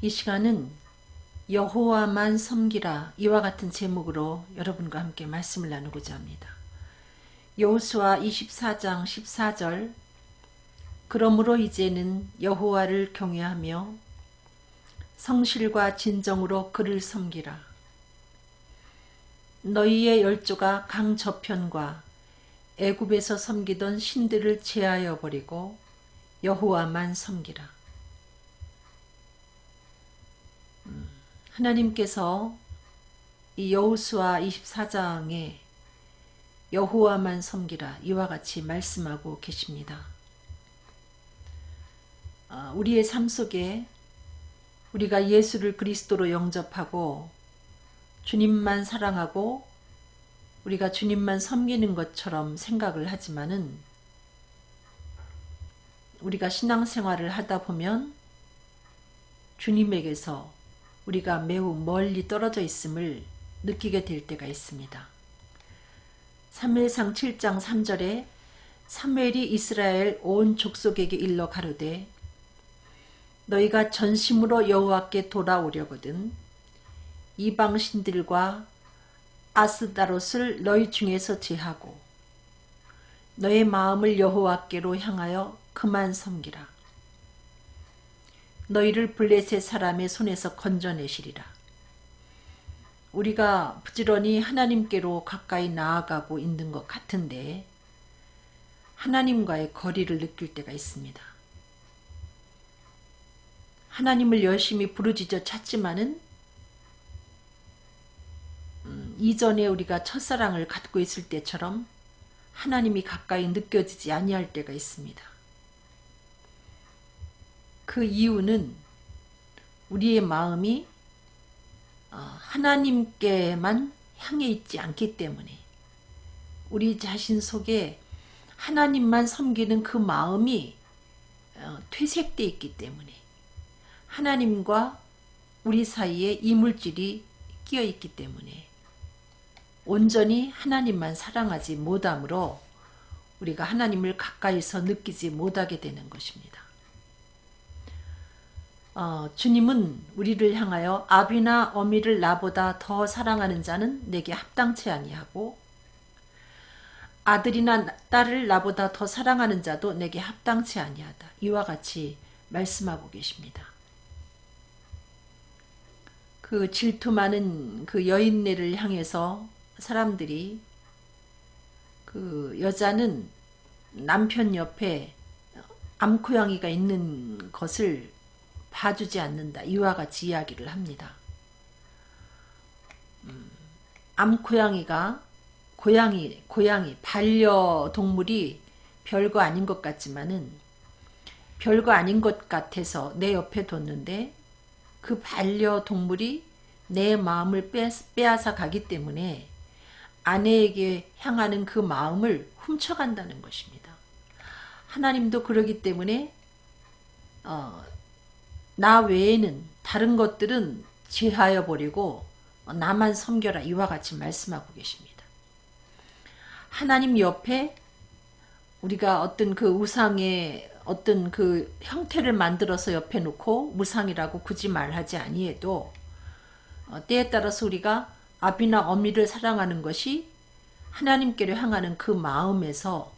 이 시간은 여호와만 섬기라 이와 같은 제목으로 여러분과 함께 말씀을 나누고자 합니다. 여호수아 24장 14절 그러므로 이제는 여호와를 경외하며 성실과 진정으로 그를 섬기라. 너희의 열조가 강 저편과 애굽에서 섬기던 신들을 제하여 버리고 여호와만 섬기라. 하나님께서 이 여호수아 24장에 여호와만 섬기라 이와 같이 말씀하고 계십니다. 우리의 삶 속에 우리가 예수를 그리스도로 영접하고 주님만 사랑하고 우리가 주님만 섬기는 것처럼 생각을 하지만은 우리가 신앙생활을 하다 보면 주님에게서 우리가 매우 멀리 떨어져 있음을 느끼게 될 때가 있습니다. 사무엘상 7장 3절에 사무엘이 이스라엘 온 족속에게 일러 가로되 너희가 전심으로 여호와께 돌아오려거든 이방 신들과 아스다롯을 너희 중에서 제하고 너의 마음을 여호와께로 향하여 그만 섬기라. 너희를 블레셋 사람의 손에서 건져내시리라. 우리가 부지런히 하나님께로 가까이 나아가고 있는 것 같은데 하나님과의 거리를 느낄 때가 있습니다. 하나님을 열심히 부르짖어 찾지만은 이전에 우리가 첫사랑을 갖고 있을 때처럼 하나님이 가까이 느껴지지 아니할 때가 있습니다. 그 이유는 우리의 마음이 하나님께만 향해 있지 않기 때문에 우리 자신 속에 하나님만 섬기는 그 마음이 퇴색되어 있기 때문에 하나님과 우리 사이에 이물질이 끼어 있기 때문에 온전히 하나님만 사랑하지 못하므로 우리가 하나님을 가까이서 느끼지 못하게 되는 것입니다. 주님은 우리를 향하여 아비나 어미를 나보다 더 사랑하는 자는 내게 합당치 아니하고 아들이나 딸을 나보다 더 사랑하는 자도 내게 합당치 아니하다. 이와 같이 말씀하고 계십니다. 그 질투 많은 그 여인네를 향해서 사람들이 그 여자는 남편 옆에 암고양이가 있는 것을 봐주지 않는다. 이와 같이 이야기를 합니다. 암고양이가 고양이 반려동물이 별거 아닌 것 같지만은 별거 아닌 것 같아서 내 옆에 뒀는데 그 반려동물이 내 마음을 빼앗아 가기 때문에 아내에게 향하는 그 마음을 훔쳐간다는 것입니다. 하나님도 그러기 때문에 나 외에는 다른 것들은 제하여 버리고 나만 섬겨라 이와 같이 말씀하고 계십니다. 하나님 옆에 우리가 어떤 그 우상의 어떤 그 형태를 만들어서 옆에 놓고 우상이라고 굳이 말하지 아니해도 때에 따라서 우리가 아비나 어미를 사랑하는 것이 하나님께로 향하는 그 마음에서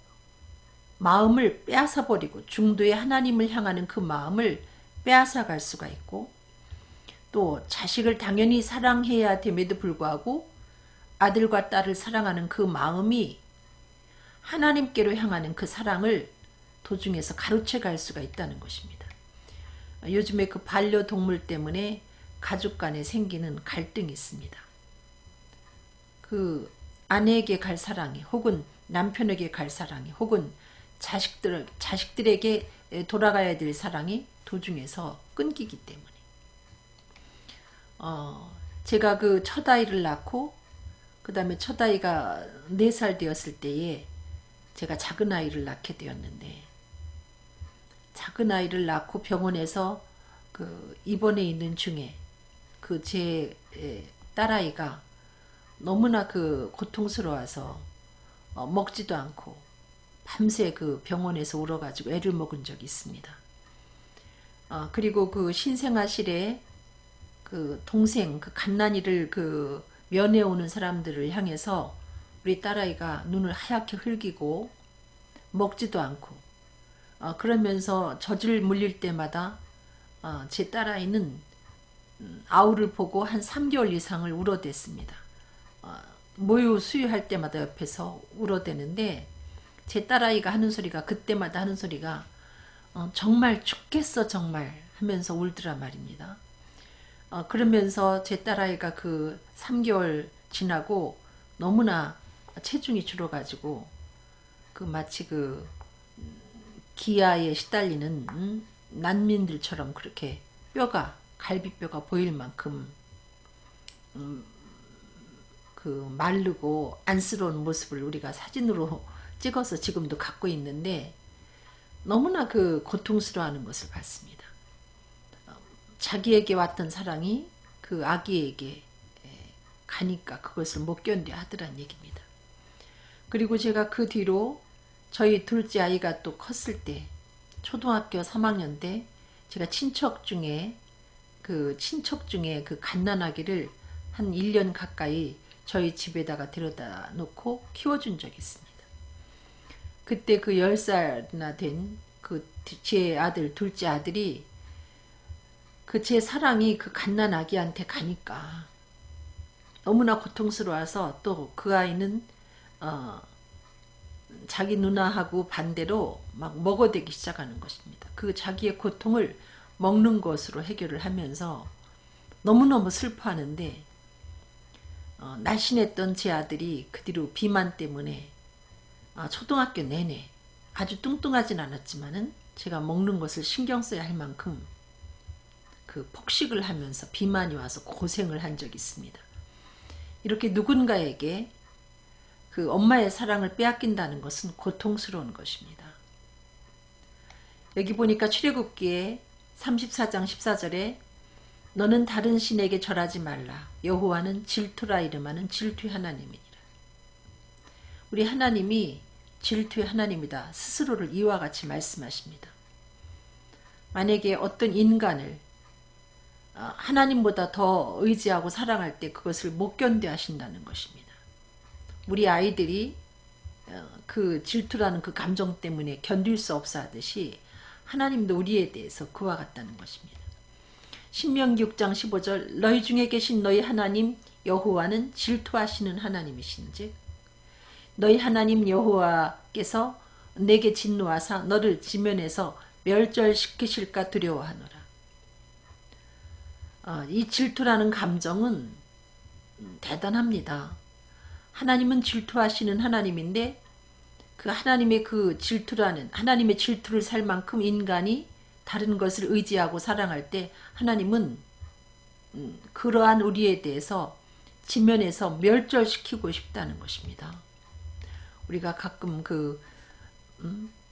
마음을 빼앗아 버리고 중도에 하나님을 향하는 그 마음을 빼앗아 갈 수가 있고 또 자식을 당연히 사랑해야 됨에도 불구하고 아들과 딸을 사랑하는 그 마음이 하나님께로 향하는 그 사랑을 도중에서 가로채 갈 수가 있다는 것입니다. 요즘에 그 반려동물 때문에 가족 간에 생기는 갈등이 있습니다. 그 아내에게 갈 사랑이 혹은 남편에게 갈 사랑이 혹은 자식들에게 돌아가야 될 사랑이 도중에서 끊기기 때문에 제가 그 첫 아이를 낳고 그 다음에 첫 아이가 4살 되었을 때에 제가 작은 아이를 낳게 되었는데 작은 아이를 낳고 병원에서 그 입원해 있는 중에 그 제 딸아이가 너무나 그 고통스러워서 먹지도 않고 밤새 그 병원에서 울어가지고 애를 먹은 적이 있습니다. 그리고 그 신생아실에 그 동생 그 갓난이를 면회오는 사람들을 향해서 우리 딸아이가 눈을 하얗게 흘기고 먹지도 않고 그러면서 젖을 물릴 때마다 제 딸아이는 아우를 보고 한 3개월 이상을 울어댔습니다. 모유 수유할 때마다 옆에서 울어대는데 제 딸아이가 하는 소리가 그때마다 하는 소리가 정말 죽겠어 정말 하면서 울더라 말입니다. 그러면서 제 딸아이가 그 3개월 지나고 너무나 체중이 줄어가지고 마치 기아에 시달리는 난민들처럼 그렇게 갈비뼈가 보일 만큼 마르고 안쓰러운 모습을 우리가 사진으로 찍어서 지금도 갖고 있는데 너무나 고통스러워하는 것을 봤습니다. 자기에게 왔던 사랑이 그 아기에게 가니까 그것을 못 견뎌 하더란 얘기입니다. 그리고 제가 그 뒤로 저희 둘째 아이가 또 컸을 때 초등학교 3학년 때 제가 친척 중에 그 갓난아기를 한 1년 가까이 저희 집에다가 데려다 놓고 키워준 적이 있습니다. 그때 10살이나 된 제 둘째 아들이 제 사랑이 갓난아기한테 가니까 너무나 고통스러워서 또 그 아이는 자기 누나하고 반대로 막 먹어대기 시작하는 것입니다. 자기의 고통을 먹는 것으로 해결을 하면서 너무너무 슬퍼하는데 날씬했던 제 아들이 그 뒤로 비만 때문에 초등학교 내내 아주 뚱뚱하진 않았지만은 제가 먹는 것을 신경 써야 할 만큼 폭식을 하면서 비만이 와서 고생을 한 적이 있습니다. 이렇게 누군가에게 엄마의 사랑을 빼앗긴다는 것은 고통스러운 것입니다. 여기 보니까 출애굽기에 34장 14절에 너는 다른 신에게 절하지 말라. 여호와는 질투라 이름하는 질투의 하나님이니라. 우리 하나님이 질투의 하나님이다. 스스로를 이와 같이 말씀하십니다. 만약에 어떤 인간을 하나님보다 더 의지하고 사랑할 때 그것을 못 견뎌 하신다는 것입니다. 우리 아이들이 질투라는 감정 때문에 견딜 수 없어 하듯이 하나님도 우리에 대해서 그와 같다는 것입니다. 신명기 6장 15절 너희 중에 계신 너희 하나님 여호와는 질투하시는 하나님이신즉 너희 하나님 여호와께서 내게 진노하사 너를 지면에서 멸절시키실까 두려워하노라. 이 질투라는 감정은 대단합니다. 하나님은 질투하시는 하나님인데 하나님의 하나님의 질투를 살 만큼 인간이 다른 것을 의지하고 사랑할 때 하나님은 그러한 우리에 대해서 지면에서 멸절시키고 싶다는 것입니다. 우리가 가끔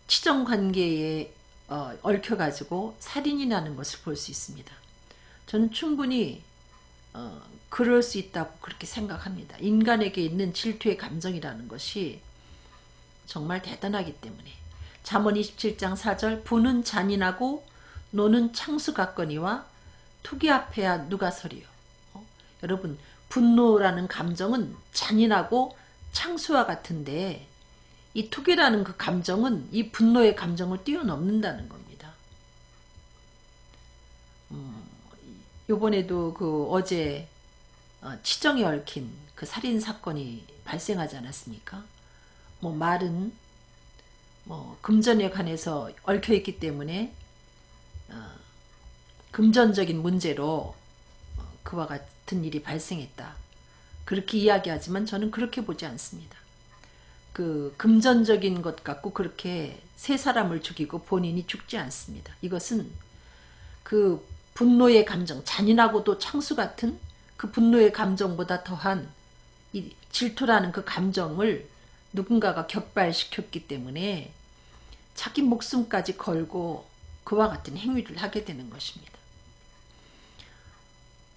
치정관계에 얽혀가지고 살인이 나는 것을 볼 수 있습니다. 저는 충분히 그럴 수 있다고 그렇게 생각합니다. 인간에게 있는 질투의 감정이라는 것이 정말 대단하기 때문에 잠언 27장 4절 부는 잔인하고 노는 창수 같거니와 투기 앞에야 누가 서리요. 여러분 분노라는 감정은 잔인하고 창수와 같은데 이 투기라는 감정은 이 분노의 감정을 뛰어넘는다는 겁니다. 요번에도 어제 치정에 얽힌 살인사건이 발생하지 않았습니까? 말은 금전에 관해서 얽혀있기 때문에 금전적인 문제로 그와 같은 일이 발생했다. 그렇게 이야기하지만 저는 그렇게 보지 않습니다. 금전적인 것 갖고 그렇게 세 사람을 죽이고 본인이 죽지 않습니다. 이것은 분노의 감정, 잔인하고도 창수 같은 분노의 감정보다 더한 이 질투라는 감정을 누군가가 격발시켰기 때문에 자기 목숨까지 걸고 그와 같은 행위를 하게 되는 것입니다.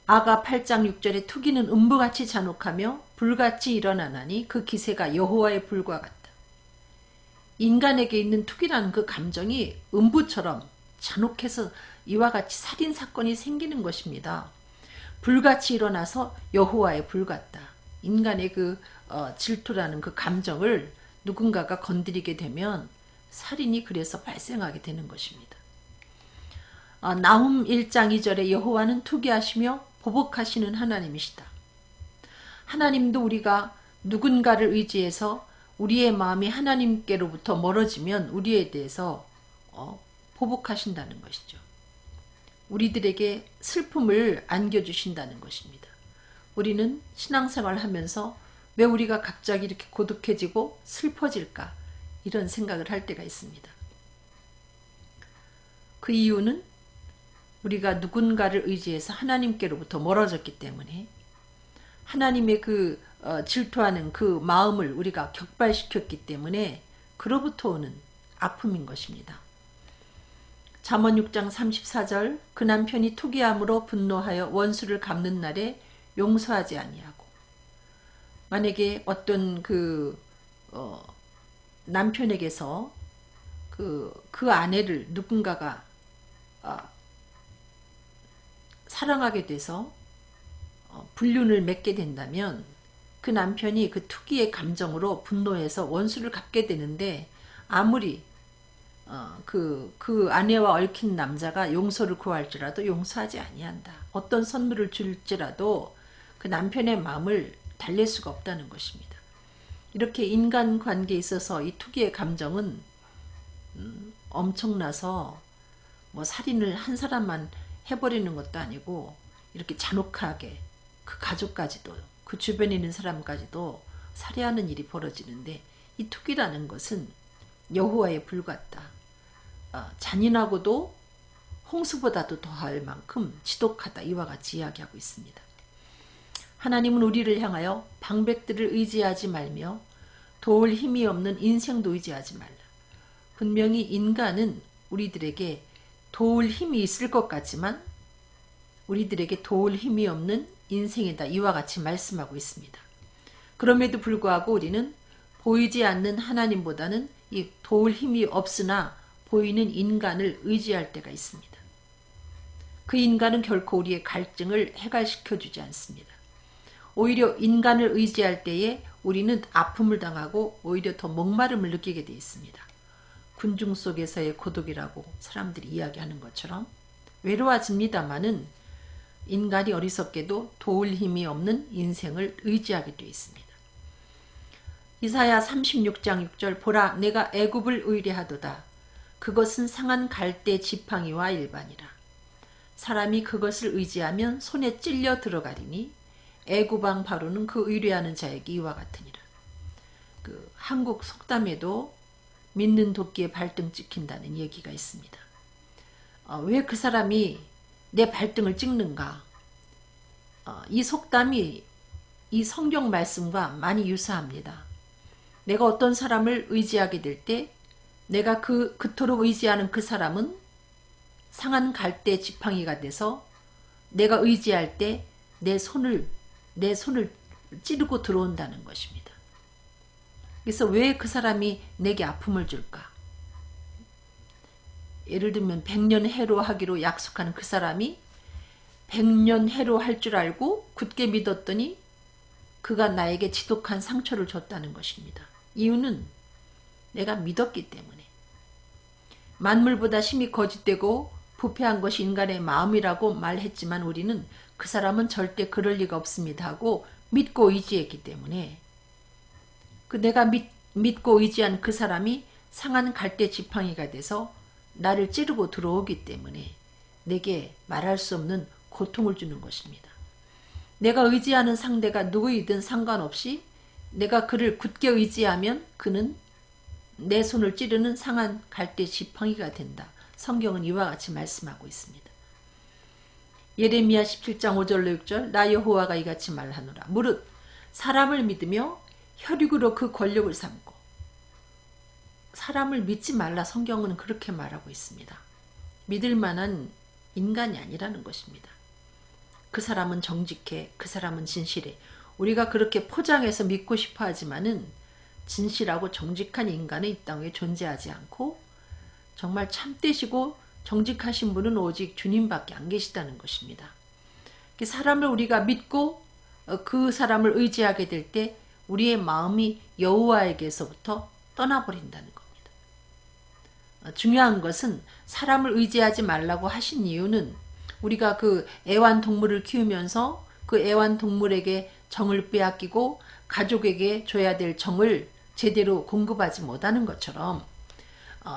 아가 8장 6절에 투기는 음부같이 잔혹하며 불같이 일어나나니 그 기세가 여호와의 불과 같다. 인간에게 있는 투기라는 감정이 음부처럼 잔혹해서 이와 같이 살인사건이 생기는 것입니다. 불같이 일어나서 여호와의 불 같다. 인간의 그 질투라는 그 감정을 누군가가 건드리게 되면 살인이 그래서 발생하게 되는 것입니다. 나훔 1장 2절에 여호와는 투기하시며 보복하시는 하나님이시다. 하나님도 우리가 누군가를 의지해서 우리의 마음이 하나님께로부터 멀어지면 우리에 대해서 보복하신다는 것이죠. 우리들에게 슬픔을 안겨주신다는 것입니다. 우리는 신앙생활을 하면서 왜 우리가 갑자기 이렇게 고독해지고 슬퍼질까 이런 생각을 할 때가 있습니다. 그 이유는 우리가 누군가를 의지해서 하나님께로부터 멀어졌기 때문에 하나님의 그 질투하는 그 마음을 우리가 격발시켰기 때문에 그로부터 오는 아픔인 것입니다. 잠언 6장 34절 그 남편이 투기함으로 분노하여 원수를 갚는 날에 용서하지 아니하고 만약에 어떤 남편에게서 그 아내를 누군가가 사랑하게 돼서 불륜을 맺게 된다면 그 남편이 그 투기의 감정으로 분노해서 원수를 갚게 되는데 아무리 그 아내와 얽힌 남자가 용서를 구할지라도 용서하지 아니한다. 어떤 선물을 줄지라도 그 남편의 마음을 달랠 수가 없다는 것입니다. 이렇게 인간관계에 있어서 이 투기의 감정은 엄청나서 뭐 살인을 한 사람만 해버리는 것도 아니고 이렇게 잔혹하게 그 가족까지도 그 주변에 있는 사람까지도 살해하는 일이 벌어지는데 이 투기라는 것은 여호와의 불 같다. 잔인하고도 홍수보다도 더할 만큼 지독하다. 이와 같이 이야기하고 있습니다. 하나님은 우리를 향하여 방백들을 의지하지 말며 도울 힘이 없는 인생도 의지하지 말라. 분명히 인간은 우리들에게 도울 힘이 있을 것 같지만 우리들에게 도울 힘이 없는 인생이다. 이와 같이 말씀하고 있습니다. 그럼에도 불구하고 우리는 보이지 않는 하나님보다는 이 도울 힘이 없으나 보이는 인간을 의지할 때가 있습니다. 그 인간은 결코 우리의 갈증을 해갈시켜주지 않습니다. 오히려 인간을 의지할 때에 우리는 아픔을 당하고 오히려 더 목마름을 느끼게 되어 있습니다. 군중 속에서의 고독이라고 사람들이 이야기하는 것처럼 외로워집니다마는 인간이 어리석게도 도울 힘이 없는 인생을 의지하게 되어 있습니다. 이사야 36장 6절 보라 내가 애굽을 의뢰하도다. 그것은 상한 갈대 지팡이와 일반이라. 사람이 그것을 의지하면 손에 찔려 들어가리니 애굽 왕 바로는 그 의뢰하는 자에게 이와 같으니라. 한국 속담에도 믿는 도끼에 발등 찍힌다는 얘기가 있습니다. 왜 그 사람이 내 발등을 찍는가? 이 속담이 이 성경 말씀과 많이 유사합니다. 내가 어떤 사람을 의지하게 될 때 내가 그토록 의지하는 그 사람은 상한 갈대 지팡이가 돼서 내가 의지할 때 내 손을 찌르고 들어온다는 것입니다. 그래서 왜 그 사람이 내게 아픔을 줄까? 예를 들면 100년 해로 하기로 약속한 그 사람이 100년 해로 할 줄 알고 굳게 믿었더니 그가 나에게 지독한 상처를 줬다는 것입니다. 이유는 내가 믿었기 때문에. 만물보다 심히 거짓되고 부패한 것이 인간의 마음이라고 말했지만 우리는 그 사람은 절대 그럴 리가 없습니다 하고 믿고 의지했기 때문에 내가 믿고 의지한 그 사람이 상한 갈대 지팡이가 돼서 나를 찌르고 들어오기 때문에 내게 말할 수 없는 고통을 주는 것입니다. 내가 의지하는 상대가 누구이든 상관없이 내가 그를 굳게 의지하면 그는 내 손을 찌르는 상한 갈대 지팡이가 된다. 성경은 이와 같이 말씀하고 있습니다. 예레미야 17장 5절로 6절 나 여호와가 이같이 말하노라. 무릇 사람을 믿으며 혈육으로 그 권력을 삼고. 사람을 믿지 말라. 성경은 그렇게 말하고 있습니다. 믿을 만한 인간이 아니라는 것입니다. 그 사람은 정직해. 그 사람은 진실해. 우리가 그렇게 포장해서 믿고 싶어 하지만은 진실하고 정직한 인간은 이 땅에 존재하지 않고 정말 참되시고 정직하신 분은 오직 주님밖에 안 계시다는 것입니다. 사람을 우리가 믿고 그 사람을 의지하게 될 때 우리의 마음이 여호와에게서부터 떠나버린다는 겁니다. 중요한 것은 사람을 의지하지 말라고 하신 이유는 우리가 그 애완동물을 키우면서 그 애완동물에게 정을 빼앗기고 가족에게 줘야 될 정을 제대로 공급하지 못하는 것처럼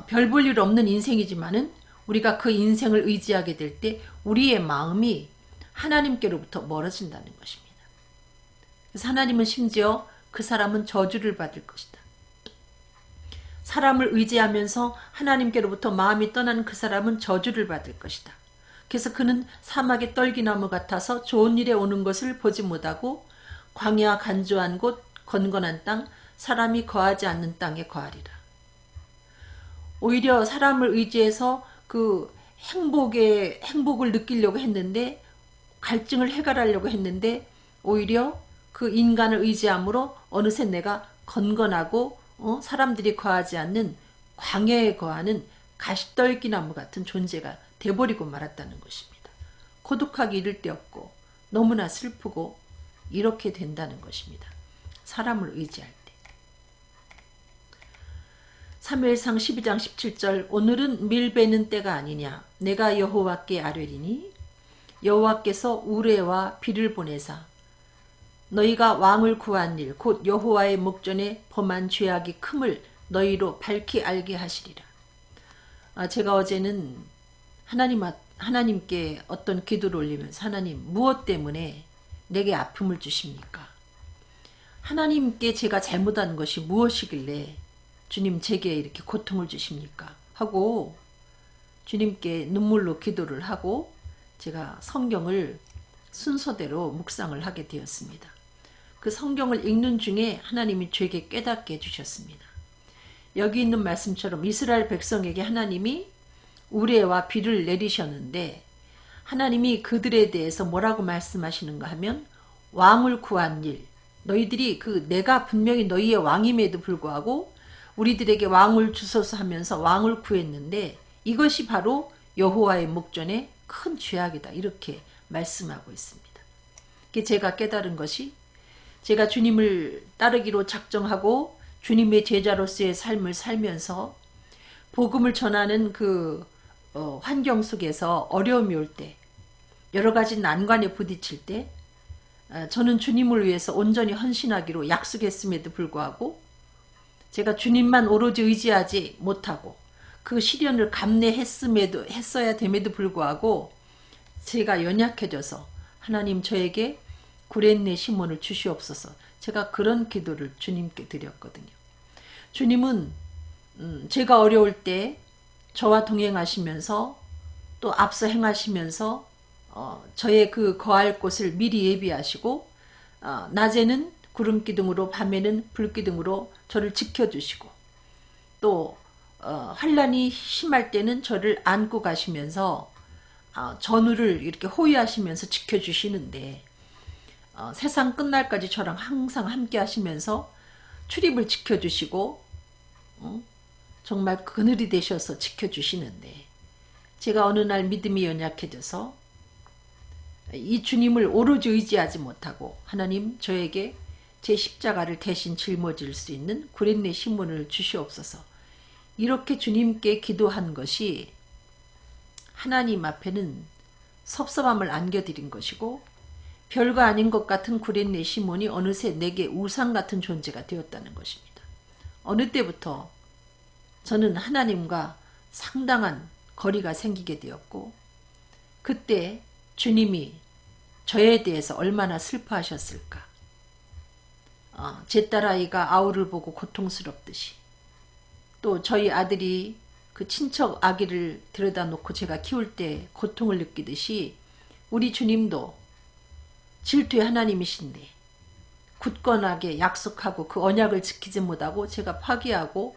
별 볼 일 없는 인생이지만은 우리가 그 인생을 의지하게 될 때 우리의 마음이 하나님께로부터 멀어진다는 것입니다. 그래서 하나님은 심지어 그 사람은 저주를 받을 것이다. 사람을 의지하면서 하나님께로부터 마음이 떠난 그 사람은 저주를 받을 것이다. 그래서 그는 사막의 떨기나무 같아서 좋은 일에 오는 것을 보지 못하고 광야 간조한 곳 건건한 땅 사람이 거하지 않는 땅에 거하리라. 오히려 사람을 의지해서 그 행복을 느끼려고 했는데 갈증을 해결하려고 했는데 오히려 그 인간을 의지함으로 어느새 내가 건건하고 사람들이 거하지 않는 광야에 거하는 가시떨기나무 같은 존재가 돼버리고 말았다는 것입니다. 고독하기 이를 데 없고 너무나 슬프고 이렇게 된다는 것입니다. 사람을 의지할 때. 사무엘상 12장 17절 오늘은 밀 베는 때가 아니냐 내가 여호와께 아뢰리니 여호와께서 우레와 비를 보내사 너희가 왕을 구한 일 곧 여호와의 목전에 범한 죄악이 큼을 너희로 밝히 알게 하시리라. 제가 어제는 하나님께 어떤 기도를 올리면서 하나님 무엇 때문에 내게 아픔을 주십니까? 하나님께 제가 잘못한 것이 무엇이길래 주님 제게 이렇게 고통을 주십니까? 하고 주님께 눈물로 기도를 하고 제가 성경을 순서대로 묵상을 하게 되었습니다. 그 성경을 읽는 중에 하나님이 저에게 깨닫게 해주셨습니다. 여기 있는 말씀처럼 이스라엘 백성에게 하나님이 우레와 비를 내리셨는데 하나님이 그들에 대해서 뭐라고 말씀하시는가 하면 왕을 구한 일 너희들이 내가 분명히 너희의 왕임에도 불구하고 우리들에게 왕을 주소서 하면서 왕을 구했는데 이것이 바로 여호와의 목전에 큰 죄악이다 이렇게 말씀하고 있습니다. 제가 깨달은 것이 제가 주님을 따르기로 작정하고 주님의 제자로서의 삶을 살면서 복음을 전하는 환경 속에서 어려움이 올 때 여러 가지 난관에 부딪힐 때 저는 주님을 위해서 온전히 헌신하기로 약속했음에도 불구하고 제가 주님만 오로지 의지하지 못하고 그 시련을 했어야 됨에도 불구하고 제가 연약해져서 하나님 저에게 구렛네 시몬을 주시옵소서 제가 그런 기도를 주님께 드렸거든요. 주님은 제가 어려울 때 저와 동행하시면서 또 앞서 행하시면서 저의 그 거할 곳을 미리 예비하시고 낮에는 구름기둥으로 밤에는 불기둥으로 저를 지켜주시고 또 환난이 심할 때는 저를 안고 가시면서 전우를 이렇게 호위하시면서 지켜주시는데 세상 끝날까지 저랑 항상 함께 하시면서 출입을 지켜주시고 정말 그늘이 되셔서 지켜주시는데 제가 어느 날 믿음이 연약해져서 이 주님을 오로지 의지하지 못하고 하나님 저에게 제 십자가를 대신 짊어질 수 있는 구렛네 시몬을 주시옵소서 이렇게 주님께 기도한 것이 하나님 앞에는 섭섭함을 안겨드린 것이고 별거 아닌 것 같은 구렛네 시몬이 어느새 내게 우상 같은 존재가 되었다는 것입니다. 어느 때부터 저는 하나님과 상당한 거리가 생기게 되었고 그때 주님이 저에 대해서 얼마나 슬퍼하셨을까. 제 딸아이가 아우를 보고 고통스럽듯이 또 저희 아들이 그 친척 아기를 들여다 놓고 제가 키울 때 고통을 느끼듯이 우리 주님도 질투의 하나님이신데 굳건하게 약속하고 그 언약을 지키지 못하고 제가 파기하고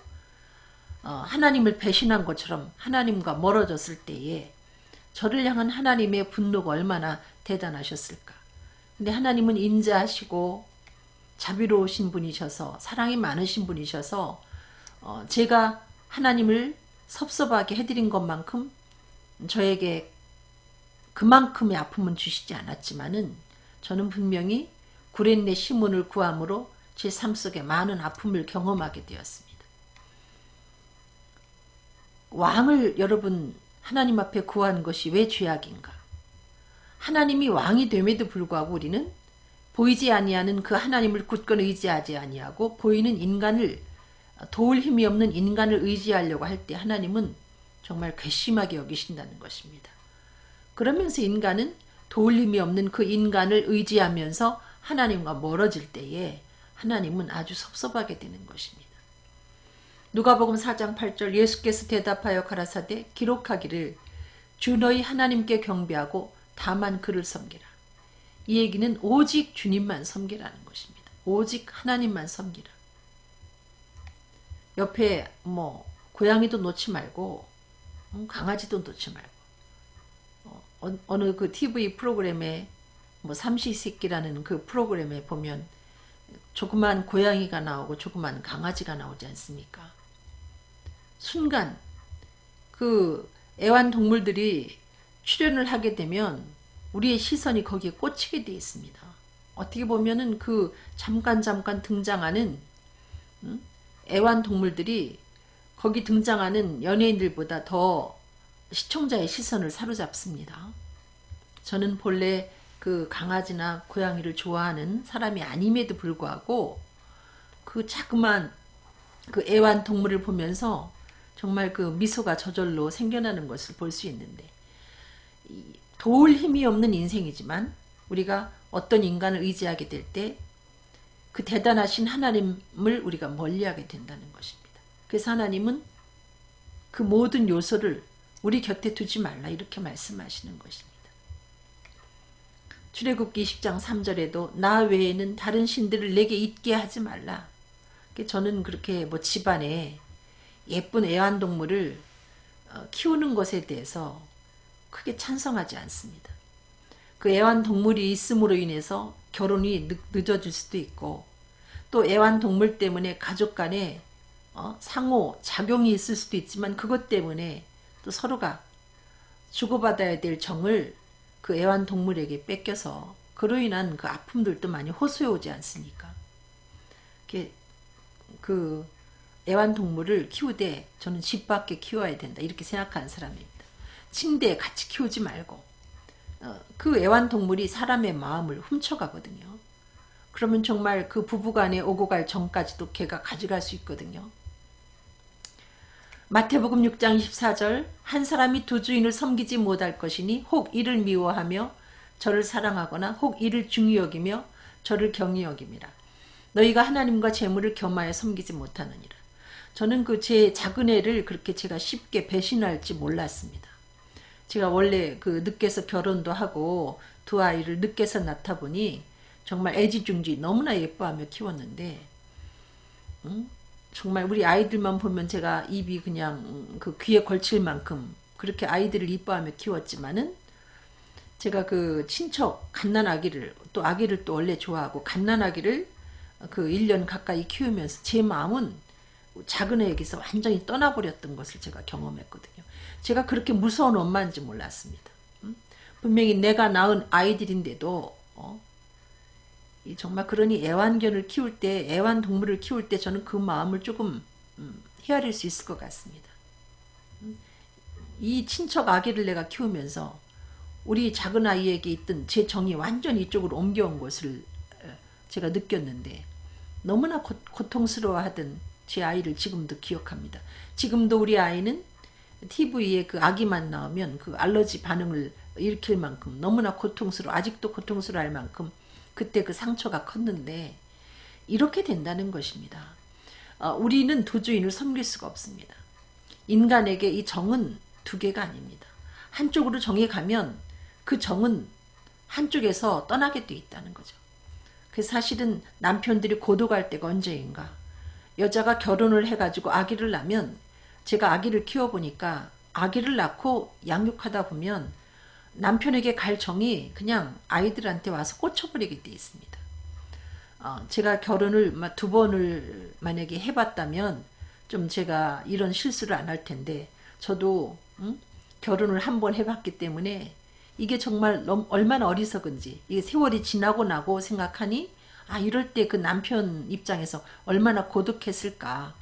하나님을 배신한 것처럼 하나님과 멀어졌을 때에 저를 향한 하나님의 분노가 얼마나 대단하셨을까. 근데 하나님은 인자하시고 자비로우신 분이셔서 사랑이 많으신 분이셔서 제가 하나님을 섭섭하게 해드린 것만큼 저에게 그만큼의 아픔은 주시지 않았지만은 저는 분명히 구렛네 시몬을 구함으로 제 삶 속에 많은 아픔을 경험하게 되었습니다. 왕을 여러분 하나님 앞에 구한 것이 왜 죄악인가? 하나님이 왕이 됨에도 불구하고 우리는 보이지 아니하는 그 하나님을 굳건 의지하지 아니하고 보이는 인간을 도울 힘이 없는 인간을 의지하려고 할 때 하나님은 정말 괘씸하게 여기신다는 것입니다. 그러면서 인간은 도울 힘이 없는 그 인간을 의지하면서 하나님과 멀어질 때에 하나님은 아주 섭섭하게 되는 것입니다. 누가복음 4장 8절 예수께서 대답하여 가라사대 기록하기를 주 너희 하나님께 경배하고 다만 그를 섬기라. 이 얘기는 오직 주님만 섬기라는 것입니다. 오직 하나님만 섬기라. 옆에 고양이도 놓지 말고 강아지도 놓지 말고 어느 그 TV 프로그램에 삼시세끼라는 그 프로그램에 보면 조그만 고양이가 나오고 조그만 강아지가 나오지 않습니까? 순간 그 애완동물들이 출연을 하게 되면 우리의 시선이 거기에 꽂히게 되어 있습니다. 어떻게 보면은 그 잠깐 등장하는 애완동물들이 거기 등장하는 연예인들보다 더 시청자의 시선을 사로잡습니다. 저는 본래 그 강아지나 고양이를 좋아하는 사람이 아님에도 불구하고 그 자그만 그 애완동물을 보면서 정말 그 미소가 저절로 생겨나는 것을 볼 수 있는데 도울 힘이 없는 인생이지만 우리가 어떤 인간을 의지하게 될 때 그 대단하신 하나님을 우리가 멀리하게 된다는 것입니다. 그래서 하나님은 그 모든 요소를 우리 곁에 두지 말라 이렇게 말씀하시는 것입니다. 출애굽기 20장 3절에도 나 외에는 다른 신들을 내게 있게 하지 말라. 저는 그렇게 집안에 예쁜 애완동물을 키우는 것에 대해서 크게 찬성하지 않습니다. 그 애완동물이 있음으로 인해서 결혼이 늦어질 수도 있고 또 애완동물 때문에 가족 간에 상호작용이 있을 수도 있지만 그것 때문에 또 서로가 주고받아야 될 정을 그 애완동물에게 뺏겨서 그로 인한 그 아픔들도 많이 호소해 오지 않습니까? 그 애완동물을 키우되 저는 집 밖에 키워야 된다 이렇게 생각하는 사람입니다. 침대에 같이 키우지 말고 그 애완동물이 사람의 마음을 훔쳐가거든요. 그러면 정말 그 부부간에 오고 갈 정까지도 걔가 가져갈 수 있거든요. 마태복음 6장 24절 한 사람이 두 주인을 섬기지 못할 것이니 혹 이를 미워하며 저를 사랑하거나 혹 이를 중히 여기며 저를 경히 여김이라. 너희가 하나님과 재물을 겸하여 섬기지 못하느니라. 저는 그 제 작은 애를 그렇게 제가 쉽게 배신할지 몰랐습니다. 제가 원래 그 늦게서 결혼도 하고 두 아이를 늦게서 낳다 보니 정말 애지중지 너무나 예뻐하며 키웠는데 정말 우리 아이들만 보면 제가 입이 그냥 그 귀에 걸칠 만큼 그렇게 아이들을 이뻐하며 키웠지만은 제가 그 친척 갓난아기를 또 아기를 또 원래 좋아하고 갓난아기를 그 1년 가까이 키우면서 제 마음은 작은 애에게서 완전히 떠나버렸던 것을 제가 경험했거든요. 제가 그렇게 무서운 엄마인지 몰랐습니다. 분명히 내가 낳은 아이들인데도 정말 그러니 애완견을 키울 때 애완동물을 키울 때 저는 그 마음을 조금 헤아릴 수 있을 것 같습니다. 이 친척 아기를 내가 키우면서 우리 작은 아이에게 있던 제 정이 완전히 이쪽으로 옮겨온 것을 제가 느꼈는데 너무나 고통스러워하던 제 아이를 지금도 기억합니다. 지금도 우리 아이는 TV에 그 아기만 나오면 그 알러지 반응을 일으킬 만큼 너무나 고통스러워 아직도 고통스러워할 만큼 그때 그 상처가 컸는데 이렇게 된다는 것입니다. 우리는 두 주인을 섬길 수가 없습니다. 인간에게 이 정은 두 개가 아닙니다. 한쪽으로 정이 가면 그 정은 한쪽에서 떠나게 돼 있다는 거죠. 그래서 사실은 남편들이 고독할 때가 언제인가. 여자가 결혼을 해가지고 아기를 낳으면 제가 아기를 키워보니까 아기를 낳고 양육하다 보면 남편에게 갈 정이 그냥 아이들한테 와서 꽂혀버리게 돼 있습니다. 제가 결혼을 2번을 만약에 해봤다면 좀 제가 이런 실수를 안 할 텐데 저도 결혼을 1번 해봤기 때문에 이게 정말 얼마나 어리석은지, 이게 세월이 지나고 나고 생각하니 이럴 때 그 남편 입장에서 얼마나 고독했을까.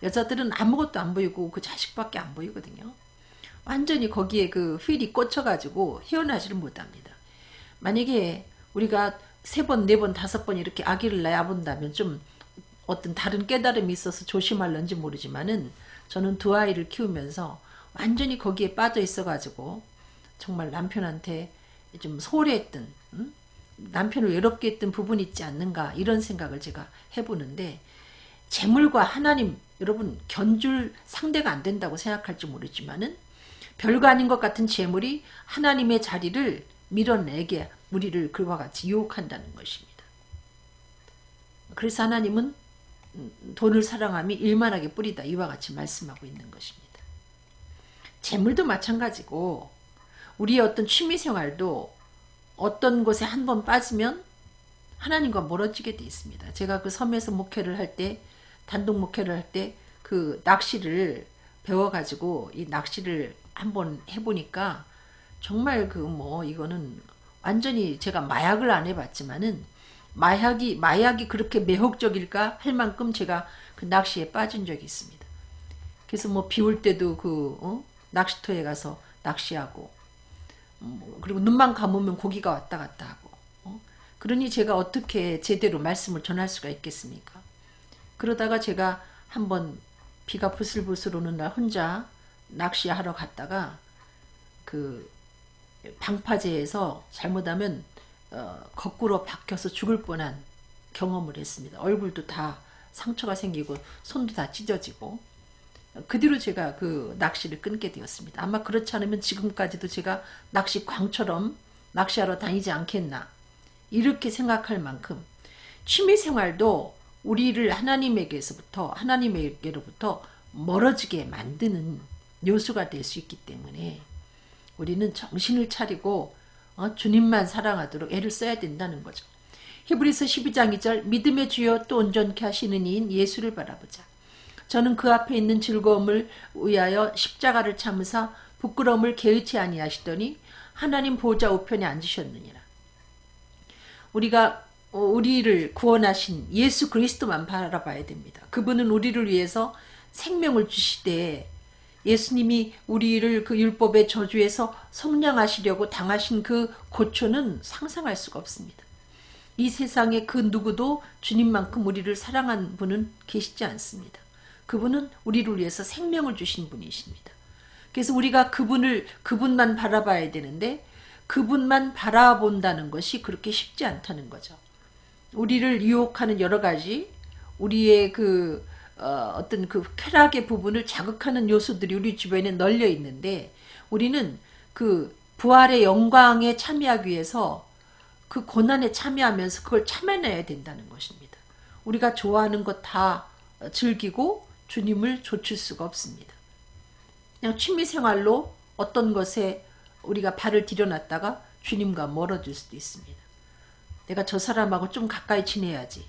여자들은 아무것도 안 보이고 그 자식밖에 안 보이거든요. 완전히 거기에 그 휠이 꽂혀가지고 헤어나지를 못합니다. 만약에 우리가 3번, 4번, 5번 이렇게 아기를 낳아 본다면 좀 어떤 다른 깨달음이 있어서 조심할런지 모르지만은 저는 2아이를 키우면서 완전히 거기에 빠져 있어가지고 정말 남편한테 좀 소홀했던, 남편을 외롭게 했던 부분이 있지 않는가, 이런 생각을 제가 해보는데, 재물과 하나님, 여러분 견줄 상대가 안 된다고 생각할지 모르지만은 별거 아닌 것 같은 재물이 하나님의 자리를 밀어내게 우리를 그와 같이 유혹한다는 것입니다. 그래서 하나님은 돈을 사랑함이 일만하게 뿌리다, 이와 같이 말씀하고 있는 것입니다. 재물도 마찬가지고 우리의 어떤 취미생활도 어떤 곳에 한번 빠지면 하나님과 멀어지게 돼 있습니다. 제가 그 섬에서 목회를 할 때, 단독 목회를 할 때 그 낚시를 배워가지고 이 낚시를 한번 해보니까 정말 이거는 완전히 제가 마약을 안 해봤지만은 마약이 그렇게 매혹적일까 할 만큼 제가 그 낚시에 빠진 적이 있습니다. 그래서 비 올 때도 낚시터에 가서 낚시하고, 그리고 눈만 감으면 고기가 왔다 갔다 하고, 그러니 제가 어떻게 제대로 말씀을 전할 수가 있겠습니까? 그러다가 제가 한번 비가 부슬부슬 오는 날 혼자 낚시하러 갔다가 그 방파제에서 잘못하면 거꾸로 박혀서 죽을 뻔한 경험을 했습니다. 얼굴도 다 상처가 생기고 손도 다 찢어지고, 그 뒤로 제가 그 낚시를 끊게 되었습니다. 아마 그렇지 않으면 지금까지도 제가 낚시광처럼 낚시하러 다니지 않겠나, 이렇게 생각할 만큼 취미생활도 우리를 하나님에게로부터 멀어지게 만드는 요소가 될 수 있기 때문에 우리는 정신을 차리고 주님만 사랑하도록 애를 써야 된다는 거죠. 히브리서 12장 2절, 믿음의 주여 또 온전케 하시는 이인 예수를 바라보자. 저는 그 앞에 있는 즐거움을 위하여 십자가를 참으사 부끄러움을 개의치 아니하시더니 하나님 보좌 우편에 앉으셨느니라. 우리를 구원하신 예수 그리스도만 바라봐야 됩니다. 그분은 우리를 위해서 생명을 주시되, 예수님이 우리를 그 율법의 저주에서 속량하시려고 당하신 그 고초는 상상할 수가 없습니다. 이 세상에 그 누구도 주님만큼 우리를 사랑한 분은 계시지 않습니다. 그분은 우리를 위해서 생명을 주신 분이십니다. 그래서 우리가 그분만 바라봐야 되는데, 그분만 바라본다는 것이 그렇게 쉽지 않다는 거죠. 우리를 유혹하는 여러 가지, 우리의 어떤 그 쾌락의 부분을 자극하는 요소들이 우리 주변에 널려 있는데, 우리는 그 부활의 영광에 참여하기 위해서 그 고난에 참여하면서 그걸 참아내야 된다는 것입니다. 우리가 좋아하는 것 다 즐기고 주님을 좇을 수가 없습니다. 그냥 취미생활로 어떤 것에 우리가 발을 들여놨다가 주님과 멀어질 수도 있습니다. 내가 저 사람하고 좀 가까이 지내야지,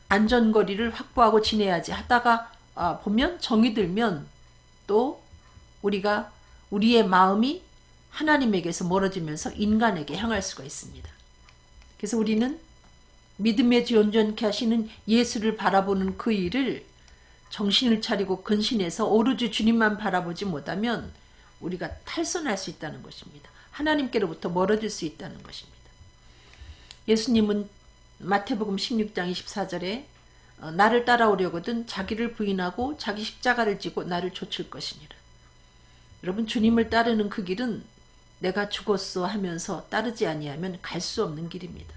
안전거리를 확보하고 지내야지 하다가 보면, 정이 들면 또 우리의 마음이 하나님에게서 멀어지면서 인간에게 향할 수가 있습니다. 그래서 우리는 믿음의 주 온전케 하시는 예수를 바라보는 그 일을 정신을 차리고 근신해서 오로지 주님만 바라보지 못하면 우리가 탈선할 수 있다는 것입니다. 하나님께로부터 멀어질 수 있다는 것입니다. 예수님은 마태복음 16장 24절에 나를 따라오려거든 자기를 부인하고 자기 십자가를 지고 나를 좇을 것이니라. 여러분, 주님을 따르는 그 길은 내가 죽었어 하면서 따르지 아니하면 갈 수 없는 길입니다.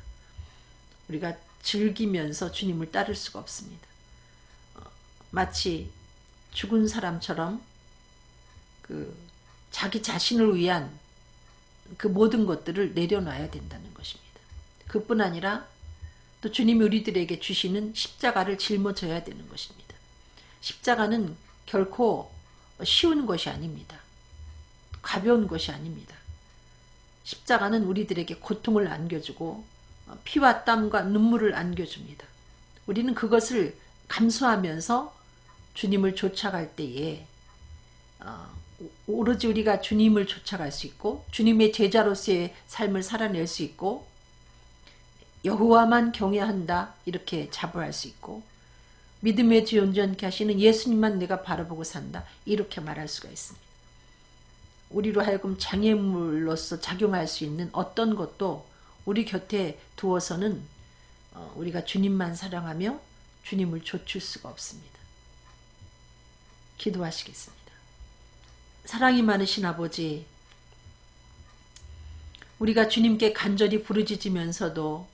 우리가 즐기면서 주님을 따를 수가 없습니다. 마치 죽은 사람처럼 자기 자신을 위한 그 모든 것들을 내려놔야 된다는 것입니다. 그뿐 아니라 또 주님이 우리들에게 주시는 십자가를 짊어져야 되는 것입니다. 십자가는 결코 쉬운 것이 아닙니다. 가벼운 것이 아닙니다. 십자가는 우리들에게 고통을 안겨주고 피와 땀과 눈물을 안겨줍니다. 우리는 그것을 감수하면서 주님을 쫓아갈 때에 오로지 우리가 주님을 쫓아갈 수 있고 주님의 제자로서의 삶을 살아낼 수 있고 여호와만 경외한다 이렇게 자부할 수 있고 믿음의 주 온전케 하시는 예수님만 내가 바라보고 산다 이렇게 말할 수가 있습니다. 우리로 하여금 장애물로서 작용할 수 있는 어떤 것도 우리 곁에 두어서는 우리가 주님만 사랑하며 주님을 좇을 수가 없습니다. 기도하시겠습니다. 사랑이 많으신 아버지, 우리가 주님께 간절히 부르짖으면서도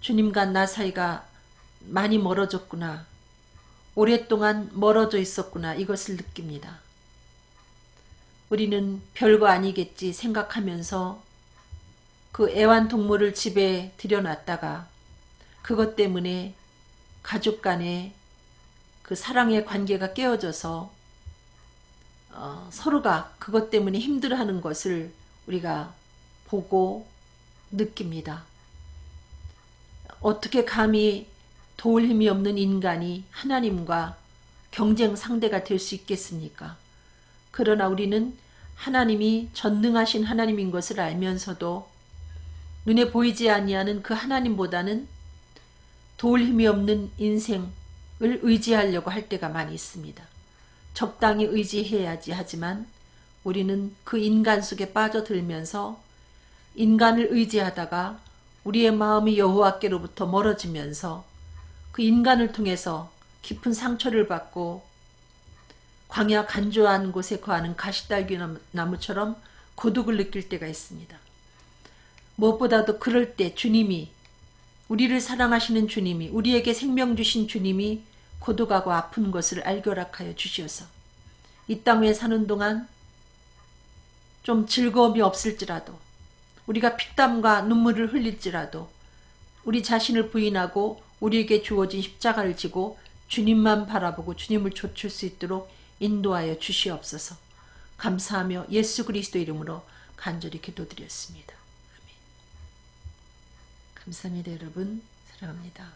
주님과 나 사이가 많이 멀어졌구나, 오랫동안 멀어져 있었구나 이것을 느낍니다. 우리는 별거 아니겠지 생각하면서 그 애완동물을 집에 들여놨다가 그것 때문에 가족 간의 그 사랑의 관계가 깨어져서 서로가 그것 때문에 힘들어하는 것을 우리가 보고 느낍니다. 어떻게 감히 도울 힘이 없는 인간이 하나님과 경쟁 상대가 될 수 있겠습니까? 그러나 우리는 하나님이 전능하신 하나님인 것을 알면서도 눈에 보이지 아니하는 그 하나님보다는 도울 힘이 없는 인생을 의지하려고 할 때가 많이 있습니다. 적당히 의지해야지 하지만 우리는 그 인간 속에 빠져들면서 인간을 의지하다가 우리의 마음이 여호와께로부터 멀어지면서 그 인간을 통해서 깊은 상처를 받고 광야 간조한 곳에 거하는 가시딸기 나무처럼 고독을 느낄 때가 있습니다. 무엇보다도 그럴 때 주님이, 우리를 사랑하시는 주님이, 우리에게 생명 주신 주님이 고독하고 아픈 것을 알결학하여 주시어서 이 땅에 사는 동안 좀 즐거움이 없을지라도, 우리가 피땀과 눈물을 흘릴지라도 우리 자신을 부인하고 우리에게 주어진 십자가를 지고 주님만 바라보고 주님을 좇을 수 있도록 인도하여 주시옵소서. 감사하며 예수 그리스도 이름으로 간절히 기도드렸습니다. 아멘. 감사합니다. 여러분. 사랑합니다.